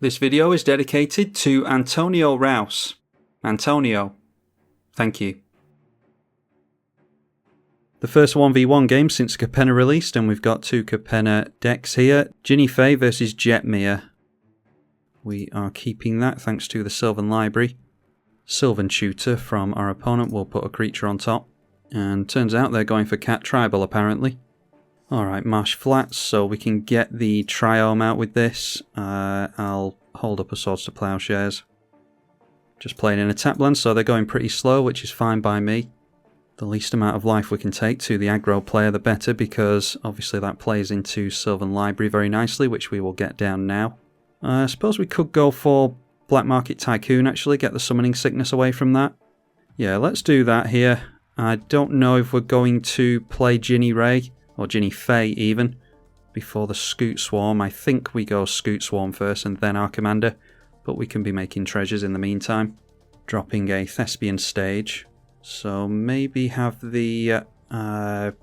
This video is dedicated to Antonio Rouse. Antonio, thank you. The first 1v1 game since Capenna released, and we've got two Capenna decks here. Jinnie Fay versus Jetmir. We are keeping that thanks to the Sylvan Library. Sylvan Tutor from our opponent will put a creature on top. And turns out they're going for Cat Tribal apparently. Alright, Marsh Flats, so we can get the Triome out with this. I'll hold up a Swords to Plowshares. Just playing in a tap land, so they're going pretty slow, which is fine by me. The least amount of life we can take to the aggro player, the better, because obviously that plays into Sylvan Library very nicely, which we will get down now. I suppose we could go for Black Market Tycoon, actually, get the Summoning Sickness away from that. Yeah, let's do that here. I don't know if we're going to play Jinnie Ray, or Jinnie Fay even, before the Scoot Swarm. I think we go Scoot Swarm first and then our commander, but we can be making treasures in the meantime. Dropping a Thespian Stage. So maybe have the,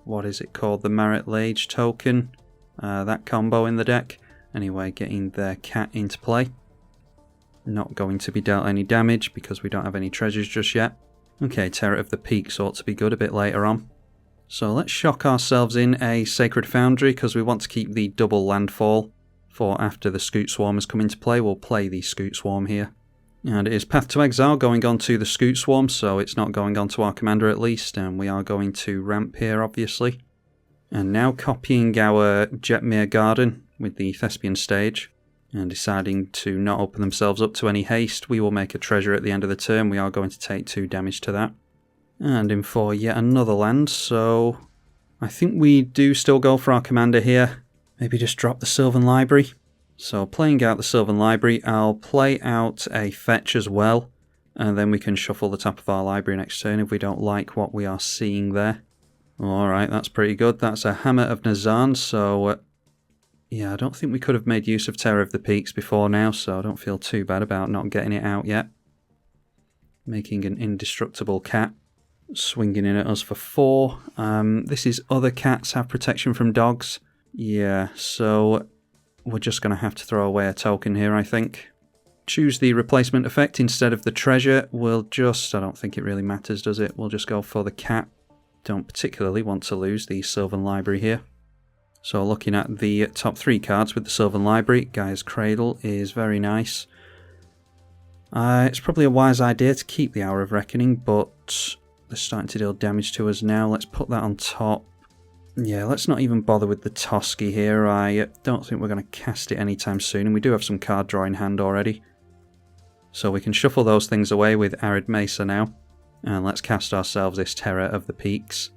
what is it called, the Marit Lage token, that combo in the deck. Anyway, getting their cat into play. Not going to be dealt any damage because we don't have any treasures just yet. Okay, Terror of the Peaks ought to be good a bit later on. So let's shock ourselves in a Sacred Foundry because we want to keep the double landfall for after the Scoot Swarm has come into play. We'll play the Scoot Swarm here. And it is Path to Exile going on to the Scoot Swarm, so it's not going on to our commander at least, and we are going to ramp here obviously. And now copying our Jetmir Garden with the Thespian Stage, and deciding to not open themselves up to any haste. We will make a treasure at the end of the turn. We are going to take 2 damage to that. And in for yet another land, so I think we do still go for our commander here. Maybe just drop the Sylvan Library. So playing out the Sylvan Library, I'll play out a fetch as well, and then we can shuffle the top of our library next turn if we don't like what we are seeing there. Alright, that's pretty good. That's a Hammer of Nazan, so yeah, I don't think we could have made use of Terror of the Peaks before now, so I don't feel too bad about not getting it out yet. Making an indestructible cat. Swinging in at us for 4. This is other cats have protection from dogs. Yeah, so we're just going to have to throw away a token here, I think. Choose the replacement effect instead of the treasure. We'll just, I don't think it really matters, does it? We'll just go for the cat. Don't particularly want to lose the Sylvan Library here. So looking at the top 3 cards with the Sylvan Library, Gaia's Cradle is very nice. It's probably a wise idea to keep the Hour of Reckoning, but they're starting to deal damage to us now. Let's put that on top. Yeah, let's not even bother with the Toski here. I don't think we're going to cast it anytime soon, and we do have some card draw in hand already. So we can shuffle those things away with Arid Mesa now. And let's cast ourselves this Terror of the Peaks.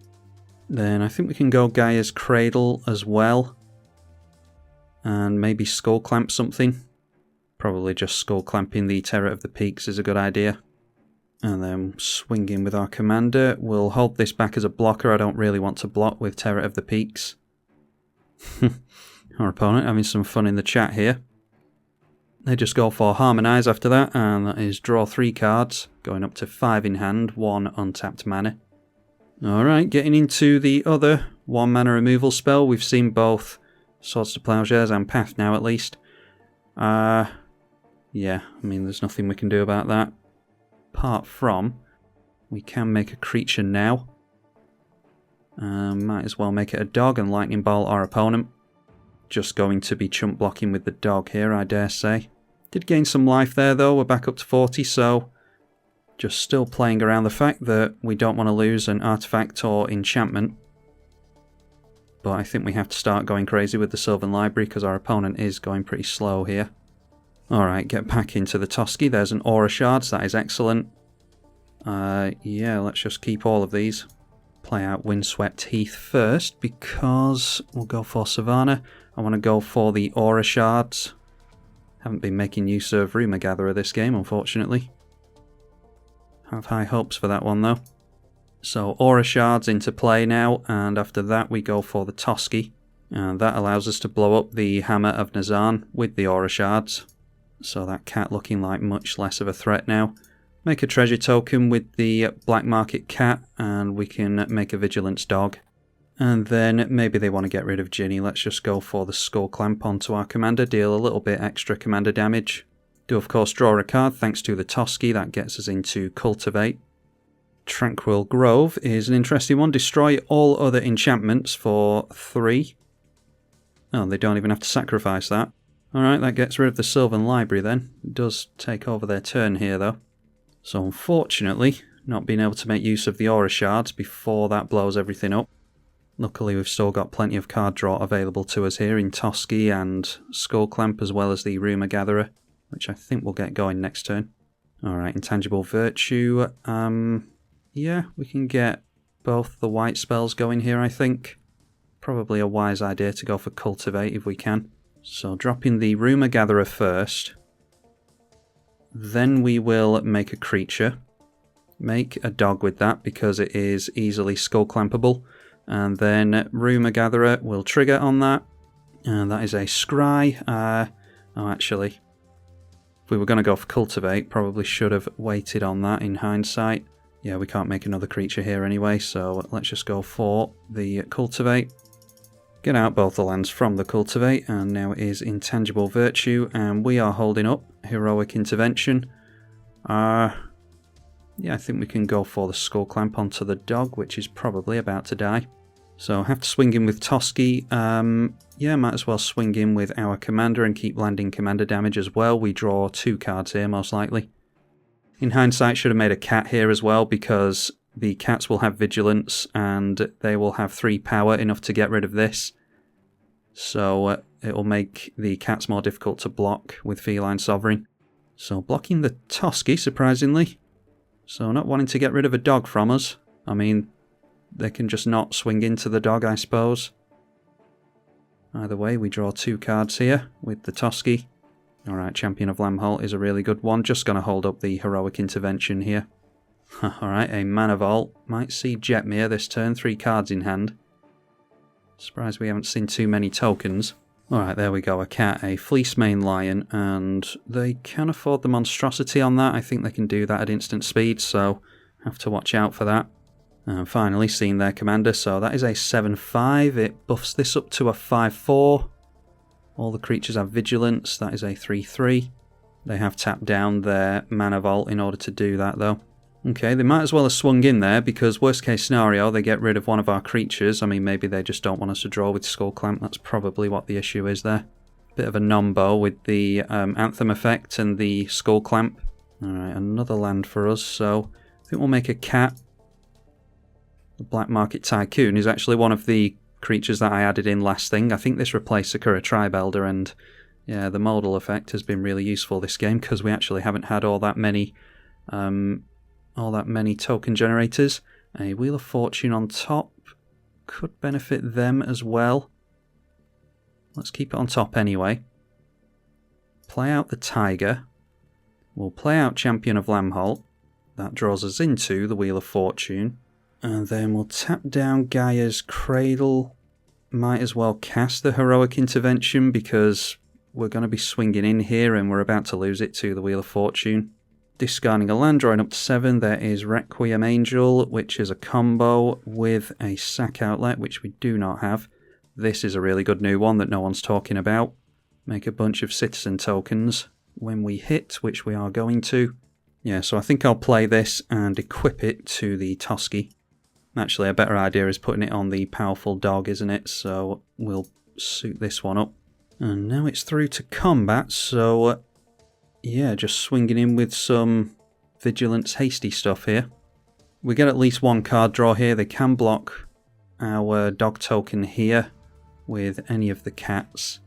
Then I think we can go Gaia's Cradle as well. And maybe Skull Clamp something. Probably just Skull Clamping the Terror of the Peaks is a good idea. And then swinging with our commander. We'll hold this back as a blocker. I don't really want to block with Terror of the Peaks. Our opponent having some fun in the chat here. They just go for Harmonise after that, and that is draw 3 cards, going up to 5 in hand, 1 untapped mana. Alright, getting into the other 1 mana removal spell. We've seen both Swords to Plowshares and Path now at least. Yeah, I mean there's nothing we can do about that. Apart from, we can make a creature now. Might as well make it a dog and lightning bolt our opponent. Just going to be chump blocking with the dog here, I dare say. Did gain some life there though, we're back up to 40, so just still playing around the fact that we don't want to lose an artifact or enchantment. But I think we have to start going crazy with the Sylvan Library because our opponent is going pretty slow here. Alright, get back into the Toski. There's an Aura Shards, that is excellent. Yeah, let's just keep all of these. Play out Windswept Heath first because we'll go for Savannah. I want to go for the Aura Shards. Haven't been making use of Rumour Gatherer this game, unfortunately. Have high hopes for that one though. So Aura Shards into play now, and after that we go for the Toski. And that allows us to blow up the Hammer of Nazan with the Aura Shards. So that cat looking like much less of a threat now. Make a treasure token with the Black Market cat, and we can make a Vigilance dog. And then maybe they want to get rid of Jinnie. Let's just go for the Skull Clamp onto our commander, deal a little bit extra commander damage. Do of course draw a card thanks to the Toski. That gets us into Cultivate. Tranquil Grove is an interesting one. Destroy all other enchantments for 3. Oh, they don't even have to sacrifice that. Alright, that gets rid of the Sylvan Library then. It does take over their turn here though. So unfortunately, not being able to make use of the Aura Shards before that blows everything up. Luckily we've still got plenty of card draw available to us here in Toski and Skullclamp, as well as the Rumour Gatherer, which I think we'll get going next turn. Alright, Intangible Virtue. Yeah, we can get both the white spells going here, I think. Probably a wise idea to go for Cultivate if we can. So dropping the Rumour Gatherer first. Then we will make a creature. Make a dog with that because it is easily Skullclampable. And then Rumour Gatherer will trigger on that. And that is a Scry. Oh, actually, if we were going to go for Cultivate, probably should have waited on that in hindsight. Yeah, we can't make another creature here anyway, so let's just go for the Cultivate. Get out both the lands from the Cultivate, and now it is Intangible Virtue, and we are holding up Heroic Intervention. Yeah, I think we can go for the Skullclamp onto the dog, which is probably about to die. So I have to swing in with Toski. Yeah, might as well swing in with our commander and keep landing commander damage as well. We draw 2 cards here, most likely. In hindsight, should have made a cat here as well, because the cats will have vigilance and they will have 3 power, enough to get rid of this. So it will make the cats more difficult to block with Feline Sovereign. So blocking the Toski, surprisingly. So not wanting to get rid of a dog from us. I mean, they can just not swing into the dog, I suppose. Either way, we draw 2 cards here with the Toski. Alright, Champion of Lamholt is a really good one. Just going to hold up the Heroic Intervention here. Alright, a Mana Vault. Might see Jetmir this turn, 3 cards in hand. Surprised we haven't seen too many tokens. Alright, there we go, a cat, a Fleecemane Lion, and they can afford the Monstrosity on that. I think they can do that at instant speed, so have to watch out for that. And finally, seeing their commander, so that is a 7/5. It buffs this up to a 5/4. All the creatures have vigilance, that is a 3/3. They have tapped down their Mana Vault in order to do that though. Okay, they might as well have swung in there, because worst case scenario, they get rid of one of our creatures. I mean, maybe they just don't want us to draw with Skullclamp. That's probably what the issue is there. Bit of a nombo with the Anthem effect and the Skullclamp. Alright, another land for us, so I think we'll make a cat. The Black Market Tycoon is actually one of the creatures that I added in last thing. I think this replaced Sakura Tribe Elder, and yeah, the modal effect has been really useful this game, because we actually haven't had all that many token generators. A Wheel of Fortune on top could benefit them as well. Let's keep it on top anyway. Play out the Tiger. We'll play out Champion of Lamholt. That draws us into the Wheel of Fortune. And then we'll tap down Gaia's Cradle. Might as well cast the Heroic Intervention, because we're going to be swinging in here and we're about to lose it to the Wheel of Fortune. Discarding a land, drawing up to 7, there is Requiem Angel, which is a combo with a sack outlet, which we do not have. This is a really good new one that no one's talking about. Make a bunch of citizen tokens when we hit, which we are going to. Yeah, so I think I'll play this and equip it to the Toski. Actually, a better idea is putting it on the powerful dog, isn't it? So we'll suit this one up. And now it's through to combat, so yeah, just swinging in with some Vigilance Hasty stuff here. We get at least 1 card draw here. They can block our dog token here with any of the cats.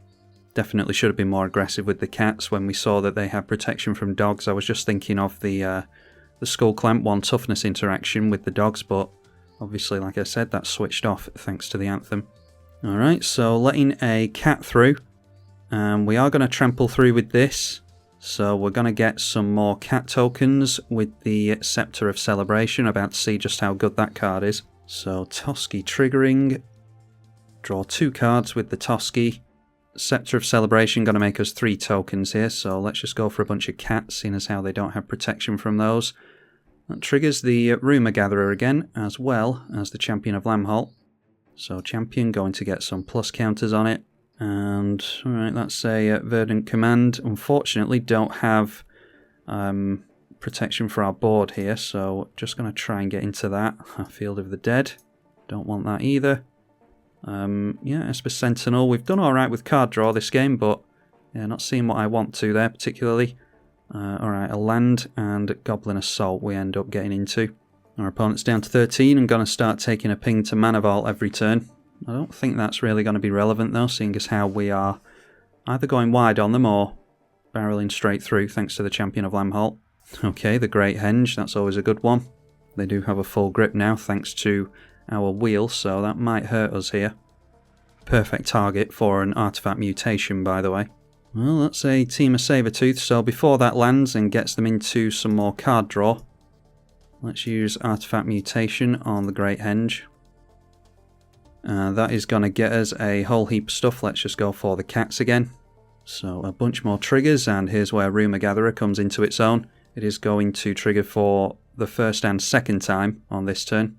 Definitely should have been more aggressive with the cats when we saw that they had protection from dogs. I was just thinking of the Skullclamp 1 toughness interaction with the dogs, but obviously, like I said, that's switched off thanks to the Anthem. Alright, so letting a cat through. We are going to trample through with this. So we're going to get some more cat tokens with the Scepter of Celebration. About to see just how good that card is. So Toski triggering. Draw 2 cards with the Toski. Scepter of Celebration going to make us 3 tokens here. So let's just go for a bunch of cats, seeing as how they don't have protection from those. That triggers the Rumour Gatherer again, as well as the Champion of Lamholt. So Champion going to get some plus counters on it. And, alright, that's a Verdant Command. Unfortunately, don't have protection for our board here, so just going to try and get into that. Field of the Dead. Don't want that either. Yeah, Esper Sentinel. We've done alright with card draw this game, but yeah, not seeing what I want to there particularly. Alright, a land and Goblin Assault we end up getting into. Our opponent's down to 13 and going to start taking a ping to Mana Vault every turn. I don't think that's really going to be relevant though, seeing as how we are either going wide on them or barreling straight through thanks to the Champion of Lamholt. Okay, the Great Henge, that's always a good one. They do have a full grip now thanks to our wheel, so that might hurt us here. Perfect target for an artifact mutation, by the way. Well, that's a team of Sabertooth, so before that lands and gets them into some more card draw, let's use artifact mutation on the Great Henge. That is going to get us a whole heap of stuff. Let's just go for the cats again. So a bunch more triggers, and here's where Rumour Gatherer comes into its own. It is going to trigger for the first and second time on this turn.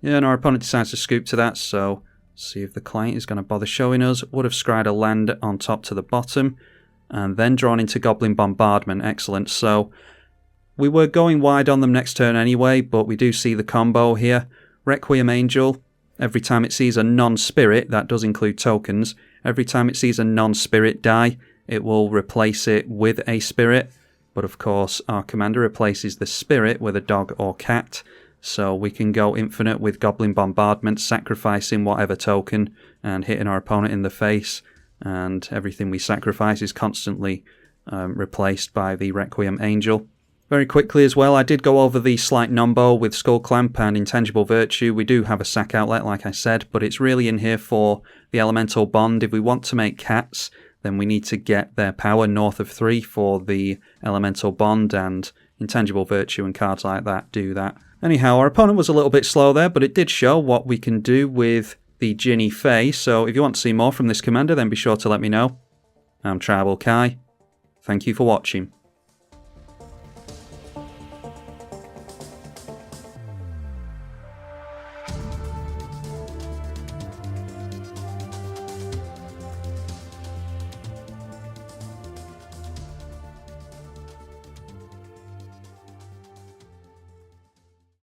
Yeah, and our opponent decides to scoop to that, so see if the client is going to bother showing us. Would have scryed a land on top to the bottom, and then drawn into Goblin Bombardment. Excellent. So we were going wide on them next turn anyway, but we do see the combo here. Requiem Angel. Every time it sees a non-spirit, that does include tokens, every time it sees a non-spirit die, it will replace it with a spirit. But of course, our commander replaces the spirit with a dog or cat, so we can go infinite with Goblin Bombardment, sacrificing whatever token and hitting our opponent in the face, and everything we sacrifice is constantly replaced by the Requiem Angel. Very quickly as well, I did go over the slight nombo with Skull Clamp and Intangible Virtue. We do have a sack outlet, like I said, but it's really in here for the Elemental Bond. If we want to make cats, then we need to get their power north of 3 for the Elemental Bond, and Intangible Virtue and cards like that do that. Anyhow, our opponent was a little bit slow there, but it did show what we can do with the Jinnie Fay, so if you want to see more from this commander, then be sure to let me know. I'm tribalkai. Thank you for watching.